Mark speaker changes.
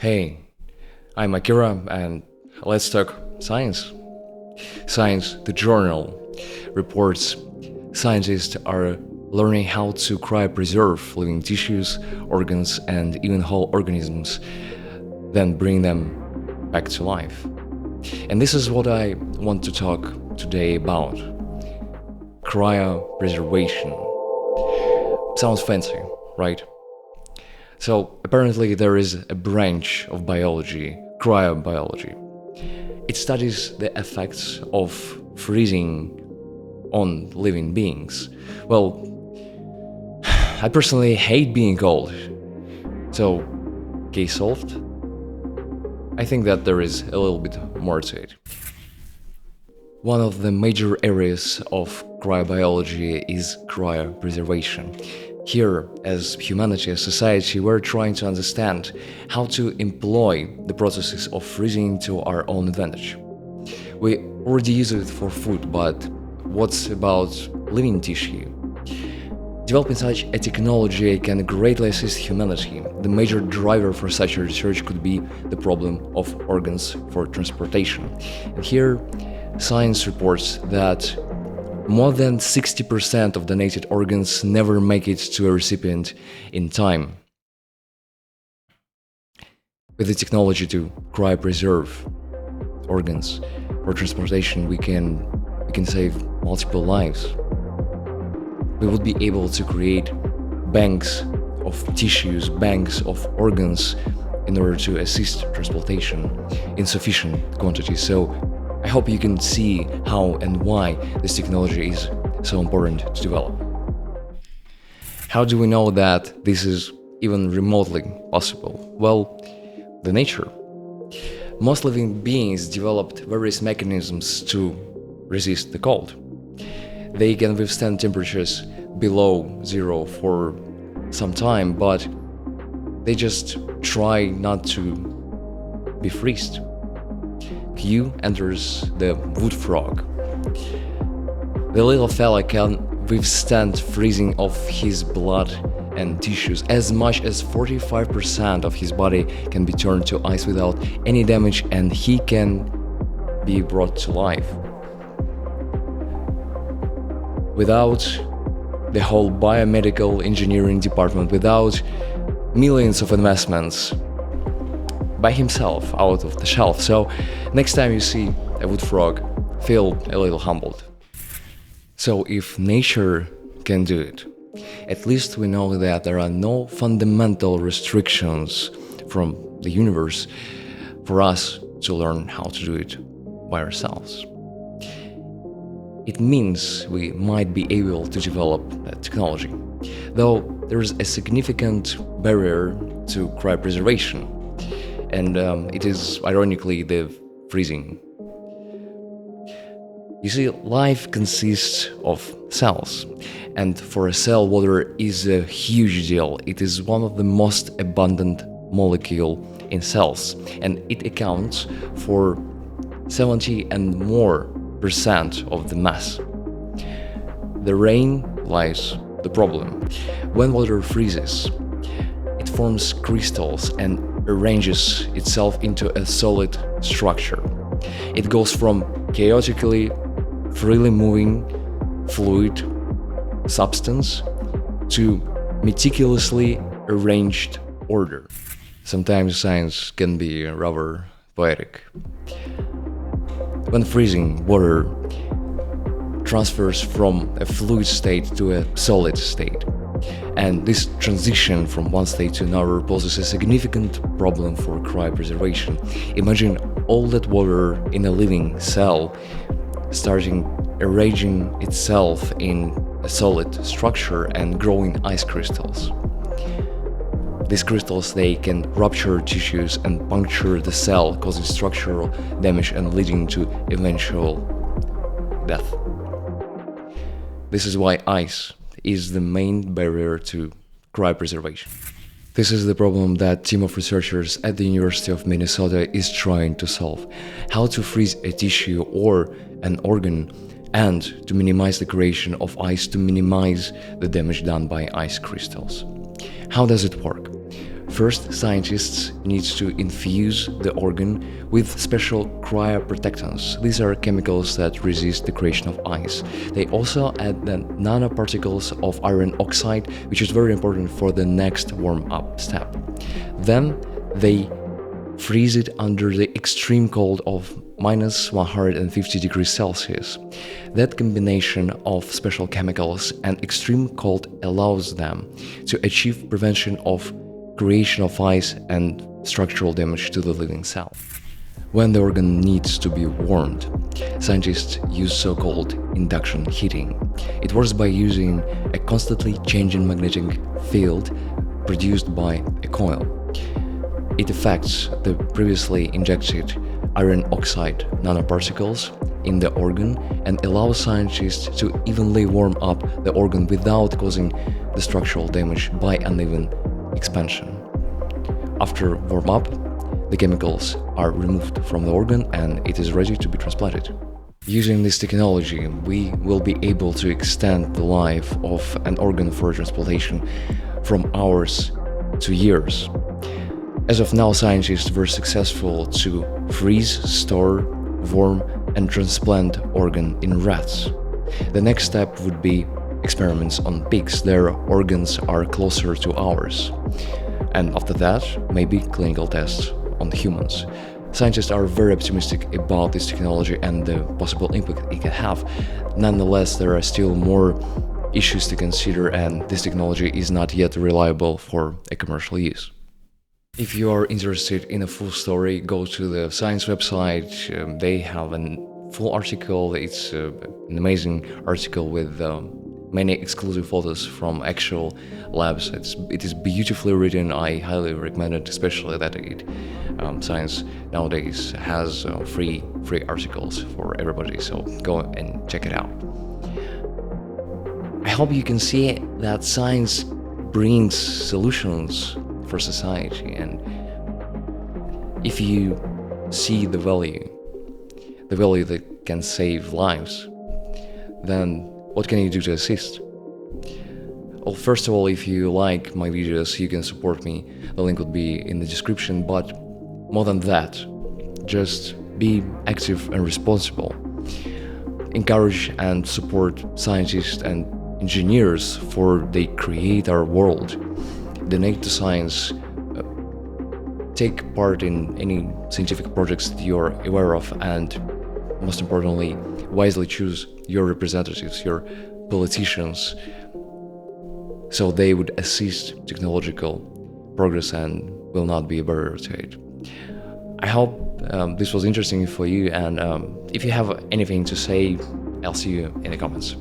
Speaker 1: Hey, I'm Akira and let's talk science. Science, the journal, reports scientists are learning how to cryopreserve living tissues, organs, and even whole organisms, then bring them back to life. And this is what I want to talk today about. Cryopreservation. Sounds fancy, right? So apparently there is a branch of biology, cryobiology. It studies the effects of freezing on living beings. Well, I personally hate being cold. So, case solved? I think that there is a little bit more to it. One of the major areas of cryobiology is cryopreservation. Here, as humanity, as society, we're trying to understand how to employ the processes of freezing to our own advantage. We already use it for food, but what's about living tissue? Developing such a technology can greatly assist humanity. The major driver for such a research could be the problem of organs for transportation. And here, science reports that more than 60% of donated organs never make it to a recipient in time. With the technology to cryopreserve organs for transportation, we can save multiple lives. We would be able to create banks of tissues, banks of organs in order to assist transportation in sufficient quantities. So I hope you can see how and why this technology is so important to develop. How do we know that this is even remotely possible? Well, the nature. Most living beings developed various mechanisms to resist the cold. They can withstand temperatures below zero for some time, but they just try not to be freezed. Q enters the wood frog. The little fella can withstand freezing of his blood and tissues. As much as 45% of his body can be turned to ice without any damage, and he can be brought to life. Without the whole biomedical engineering department, without millions of investments, by himself, out of the shelf. So next time you see a wood frog, feel a little humbled. So if nature can do it, at least we know that there are no fundamental restrictions from the universe for us to learn how to do it by ourselves. It means we might be able to develop that technology, though there is a significant barrier to cryopreservation. And it is, ironically, the freezing. You see, life consists of cells, and for a cell, water is a huge deal. It is one of the most abundant molecule in cells, and it accounts for 70% and more of the mass. The rain lies the problem. When water freezes, it forms crystals and arranges itself into a solid structure. It goes from chaotically, freely moving fluid substance to meticulously arranged order. Sometimes science can be rather poetic. When freezing, water transfers from a fluid state to a solid state. And this transition from one state to another poses a significant problem for cryopreservation. Imagine all that water in a living cell starting arranging itself in a solid structure and growing ice crystals. These crystals, they can rupture tissues and puncture the cell, causing structural damage and leading to eventual death. This is why ice is the main barrier to cryopreservation. This is the problem that a team of researchers at the University of Minnesota is trying to solve. How to freeze a tissue or an organ and to minimize the creation of ice, to minimize the damage done by ice crystals. How does it work? First, scientists need to infuse the organ with special cryoprotectants. These are chemicals that resist the creation of ice. They also add the nanoparticles of iron oxide, which is very important for the next warm-up step. Then they freeze it under the extreme cold of minus 150 degrees Celsius. That combination of special chemicals and extreme cold allows them to achieve prevention of creation of ice and structural damage to the living cell. When the organ needs to be warmed, scientists use so-called induction heating. It works by using a constantly changing magnetic field produced by a coil. It affects the previously injected iron oxide nanoparticles in the organ and allows scientists to evenly warm up the organ without causing the structural damage by uneven expansion. After warm-up, the chemicals are removed from the organ and it is ready to be transplanted. Using this technology, we will be able to extend the life of an organ for transplantation from hours to years. As of now, scientists were successful to freeze, store, warm, and transplant organ in rats. The next step would be experiments on pigs. Their organs are closer to ours. And after that, maybe clinical tests on humans. Scientists are very optimistic about this technology and the possible impact it can have. Nonetheless, there are still more issues to consider, and this technology is not yet reliable for a commercial use. If you are interested in a full story, go to the science website. They have a full article. It's an amazing article with many exclusive photos from actual labs. It is beautifully written. I highly recommend it, especially that science nowadays has free articles for everybody. So go and check it out. I hope you can see that science brings solutions for society, and if you see the value that can save lives, then what can you do to assist? Well, first of all, if you like my videos, you can support me. The link would be in the description, but more than that, just be active and responsible. Encourage and support scientists and engineers, for they create our world. Donate to science, take part in any scientific projects that you're aware of, and most importantly, wisely choose your representatives, your politicians, so they would assist technological progress and will not be a barrier to it. I hope this was interesting for you, and if you have anything to say, I'll see you in the comments.